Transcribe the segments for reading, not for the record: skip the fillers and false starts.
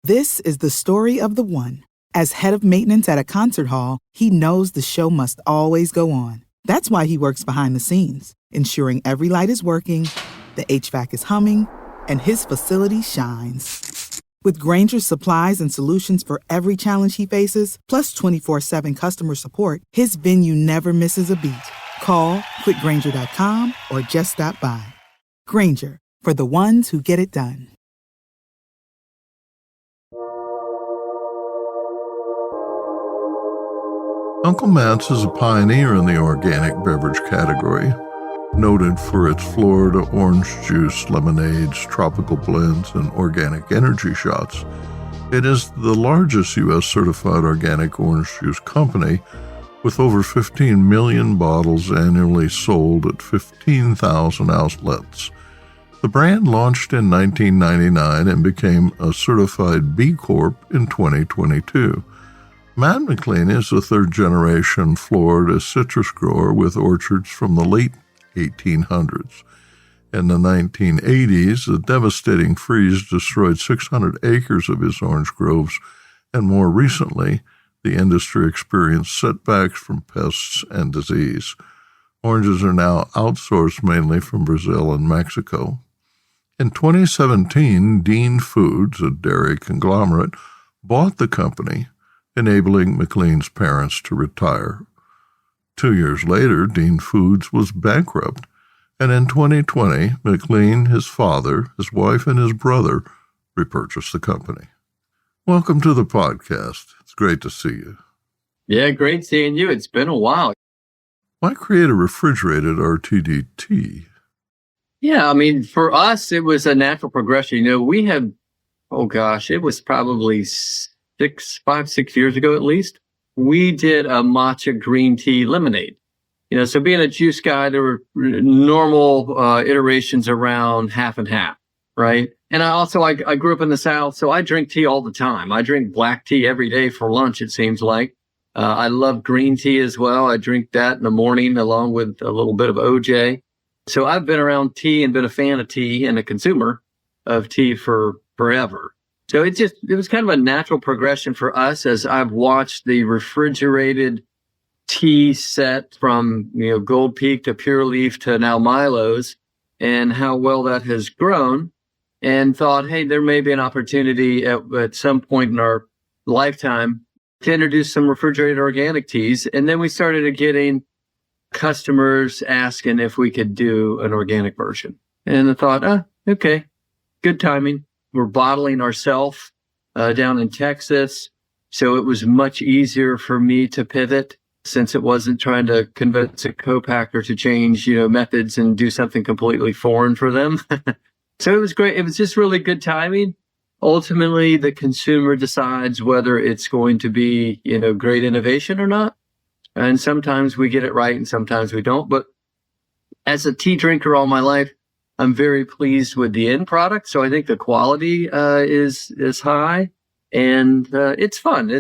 This is the story of the one. As head of maintenance at a concert hall, he knows the show must always go on. That's why he works behind the scenes, ensuring every light is working, the HVAC is humming, and his facility shines. With Grainger's supplies and solutions for every challenge he faces, plus 24/7 customer support, his venue never misses a beat. Call quickgrainger.com or just stop by. Grainger, for the ones who get it done. Uncle Matt's is a pioneer in the organic beverage category, noted for its Florida orange juice, lemonades, tropical blends, and organic energy shots. It is the largest U.S. certified organic orange juice company, with over 15 million bottles annually sold at 15,000 outlets. The brand launched in 1999 and became a certified B Corp in 2022. Matt McLean is a third-generation Florida citrus grower with orchards from the late 1800s. In the 1980s, a devastating freeze destroyed 600 acres of his orange groves, and more recently, the industry experienced setbacks from pests and disease. Oranges are now outsourced mainly from Brazil and Mexico. In 2017, Dean Foods, a dairy conglomerate, bought the company, enabling McLean's parents to retire. 2 years later, Dean Foods was bankrupt, and in 2020, McLean, his father, his wife, and his brother repurchased the company. Welcome to the podcast. It's great to see you. Yeah, great seeing you. It's been a while. Why create a refrigerated RTD tea? Yeah, I mean, for us, it was a natural progression. We had, it was probably 6 years ago at least, we did a matcha green tea lemonade. So being a juice guy, there were normal iterations around half and half, right? And I grew up in the South, so I drink tea all the time. I drink black tea every day for lunch, it seems like. I love green tea as well. I drink that in the morning along with a little bit of OJ. So I've been around tea and been a fan of tea and a consumer of tea for forever. So it was kind of a natural progression for us as I've watched the refrigerated tea set from, Gold Peak to Pure Leaf to now Milo's, and how well that has grown, and thought, hey, there may be an opportunity at some point in our lifetime to introduce some refrigerated organic teas. And then we started getting customers asking if we could do an organic version. And I thought, okay, good timing. We're bottling ourselves down in Texas, so it was much easier for me to pivot since it wasn't trying to convince a co-packer to change, methods and do something completely foreign for them. So it was great. It was just really good timing. Ultimately, the consumer decides whether it's going to be, great innovation or not. And sometimes we get it right and sometimes we don't. But as a tea drinker all my life, I'm very pleased with the end product. So I think the quality is high, and it's fun.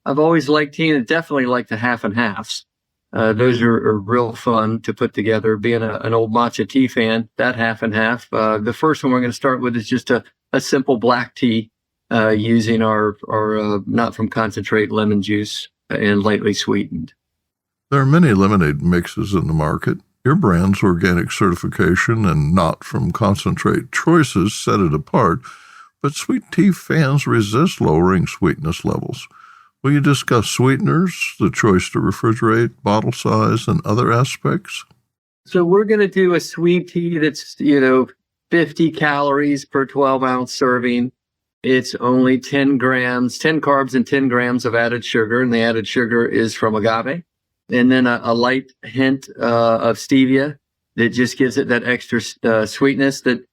I've always liked tea, and definitely like the half and halves. Those are real fun to put together. Being an old matcha tea fan, that half and half. The first one we're going to start with is just a simple black tea using our not from concentrate lemon juice and lightly sweetened. There are many lemonade mixes in the market. Your brand's organic certification and not from concentrate choices set it apart, but sweet tea fans resist lowering sweetness levels. Will you discuss sweeteners, the choice to refrigerate, bottle size, and other aspects? So we're going to do a sweet tea that's, 50 calories per 12-ounce serving. It's only 10 carbs and 10 grams of added sugar, and the added sugar is from agave. And then a light hint of stevia that just gives it that extra sweetness that,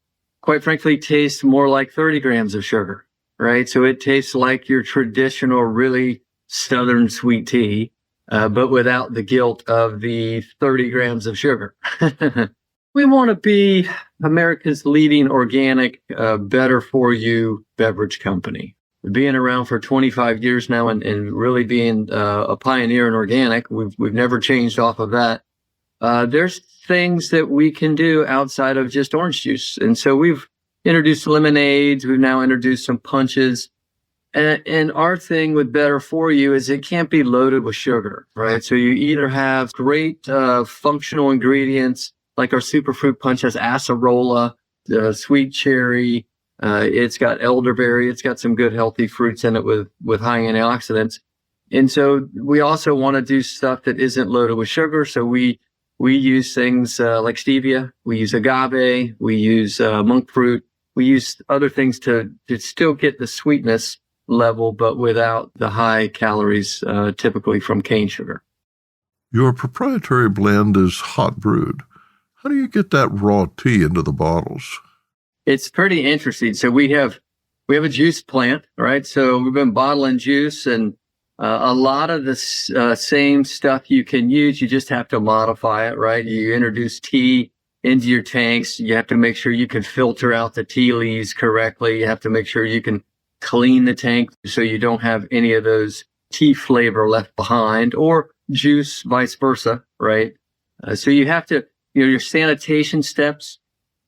quite frankly, tastes more like 30 grams of sugar, right? So it tastes like your traditional, really southern sweet tea, but without the guilt of the 30 grams of sugar. We want to be America's leading organic, better-for-you beverage company. Being around for 25 years now and really being a pioneer in organic, we've never changed off of that. There's things that we can do outside of just orange juice. And so we've introduced lemonades. We've now introduced some punches. And our thing with better for you is it can't be loaded with sugar, right? So you either have great functional ingredients like our superfruit punch has acerola, sweet cherry. It's got elderberry. It's got some good healthy fruits in it with high antioxidants. And so we also want to do stuff that isn't loaded with sugar. So we use things like stevia. We use agave. We use monk fruit. We use other things to still get the sweetness level, but without the high calories typically from cane sugar. Your proprietary blend is hot brewed. How do you get that raw tea into the bottles? It's pretty interesting. So we have a juice plant, right? So we've been bottling juice, and a lot of the same stuff you can use. You just have to modify it, right? You introduce tea into your tanks. You have to make sure you can filter out the tea leaves correctly. You have to make sure you can clean the tank so you don't have any of those tea flavor left behind, or juice, vice versa, right? So you have to, your sanitation steps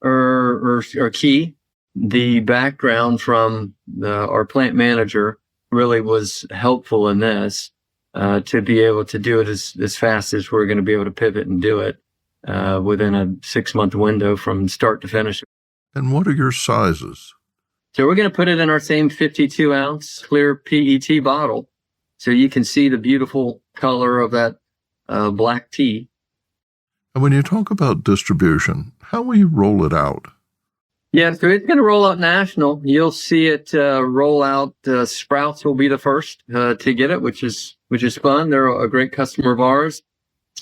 are key. The background from our plant manager really was helpful in this to be able to do it as fast as we're going to be able to pivot and do it within a 6-month window from start to finish. And what are your sizes? So we're going to put it in our same 52-ounce clear PET bottle, so you can see the beautiful color of that black tea. And when you talk about distribution, how will you roll it out? Yeah, so it's going to roll out national. You'll see it roll out. Sprouts will be the first to get it, which is fun. They're a great customer of ours.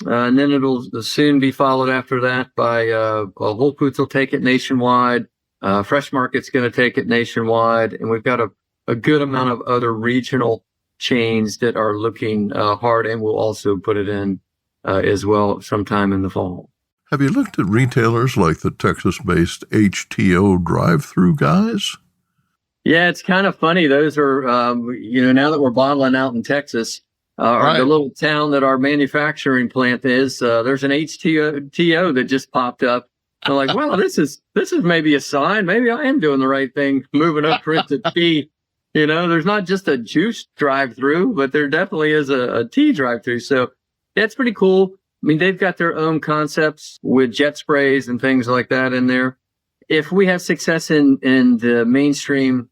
And then it'll soon be followed after that by Whole Foods will take it nationwide. Fresh Market's going to take it nationwide, and we've got a good amount of other regional chains that are looking hard, and we'll also put it in as well sometime in the fall. Have you looked at retailers like the Texas-based HTO drive-through guys? Yeah, it's kind of funny. Those are, now that we're bottling out in Texas, the little town that our manufacturing plant is, there's an HTO that just popped up. I'm like, well, this is maybe a sign. Maybe I am doing the right thing, moving up into tea. There's not just a juice drive-through, but there definitely is a tea drive-through. So that's pretty cool. I mean, they've got their own concepts with jet sprays and things like that in there. If we have success in the mainstream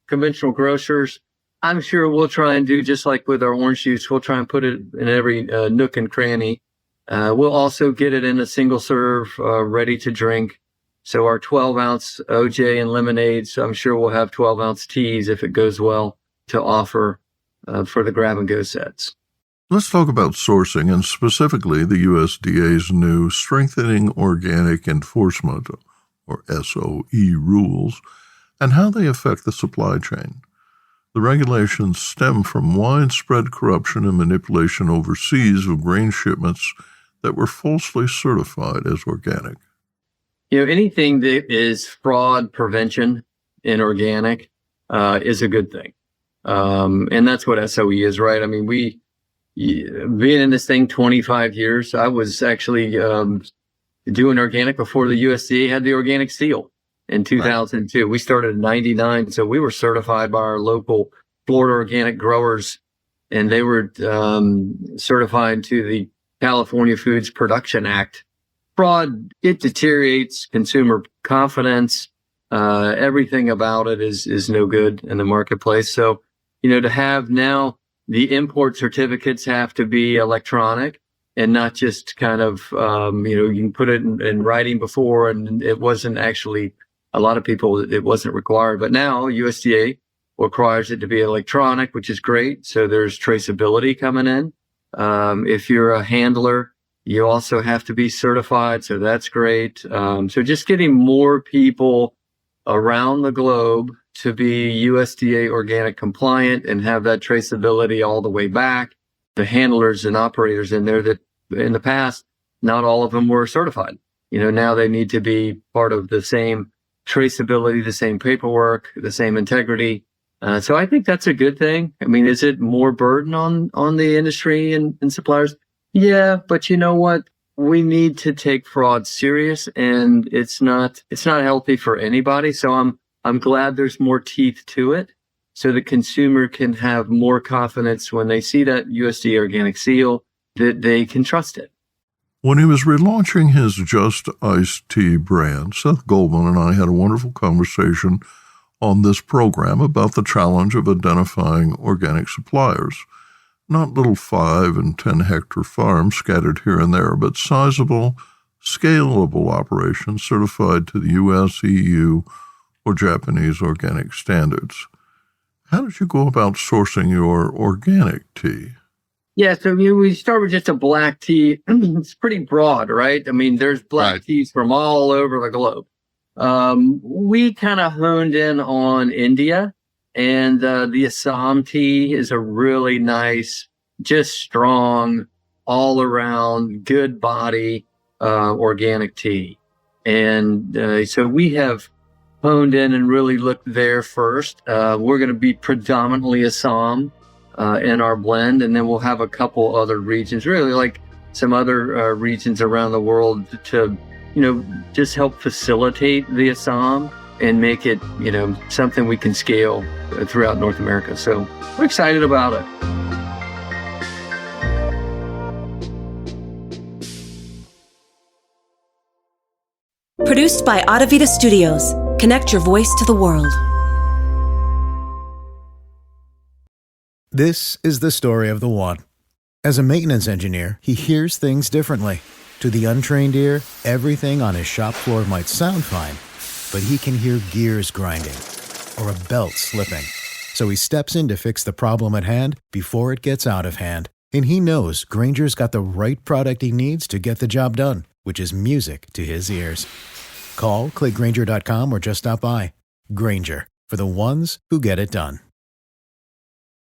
conventional grocers, I'm sure we'll try and do just like with our orange juice. We'll try and put it in every nook and cranny. We'll also get it in a single serve, ready to drink. So our 12-ounce OJ and lemonade, so I'm sure we'll have 12-ounce teas if it goes well to offer for the grab-and-go sets. Let's talk about sourcing, and specifically the USDA's new Strengthening Organic Enforcement, or SOE, rules, and how they affect the supply chain. The regulations stem from widespread corruption and manipulation overseas of grain shipments that were falsely certified as organic. Anything that is fraud prevention in organic is a good thing. And that's what SOE is, right? I mean, being in this thing 25 years, I was actually doing organic before the USDA had the organic seal in 2002. Right. We started in 99, so we were certified by our local Florida organic growers, and they were certified to the California Foods Production Act. Fraud, it deteriorates consumer confidence. Everything about it is no good in the marketplace. So, to have now the import certificates have to be electronic and not just kind of, you can put it in writing before, and it wasn't actually, a lot of people, it wasn't required. But now USDA requires it to be electronic, which is great. So there's traceability coming in. If you're a handler, you also have to be certified. So that's great. So just getting more people around the globe to be USDA organic compliant and have that traceability all the way back. The handlers and operators in there that in the past, not all of them were certified. Now they need to be part of the same traceability, the same paperwork, the same integrity. So I think that's a good thing. I mean, is it more burden on the industry and suppliers? Yeah, but you know what? We need to take fraud serious, and it's not healthy for anybody. So I'm glad there's more teeth to it. so the consumer can have more confidence when they see that USDA organic seal that they can trust it. When he was relaunching his Just Iced Tea brand, Seth Goldman and I had a wonderful conversation on this program about the challenge of identifying organic suppliers. Not little 5 and 10 hectare farms scattered here and there, but sizable, scalable operations certified to the U.S., EU, or Japanese organic standards. How did you go about sourcing your organic tea? Yeah, so we start with just a black tea. It's pretty broad, right? I mean, there's black teas from all over the globe. We kind of honed in on India, and the Assam tea is a really nice, just strong, all around, good body organic tea. And so we have honed in and really looked there first. We're going to be predominantly Assam in our blend, and then we'll have a couple other regions, really like some other regions around the world to, just help facilitate the Assam and make it, something we can scale throughout North America. So we're excited about it. Produced by Audavita Studios. Connect your voice to the world. This is the story of the one. As a maintenance engineer, he hears things differently. To the untrained ear, everything on his shop floor might sound fine, but he can hear gears grinding or a belt slipping. So he steps in to fix the problem at hand before it gets out of hand. And he knows Grainger's got the right product he needs to get the job done, which is music to his ears. Call, click Grainger.com, or just stop by. Grainger, for the ones who get it done.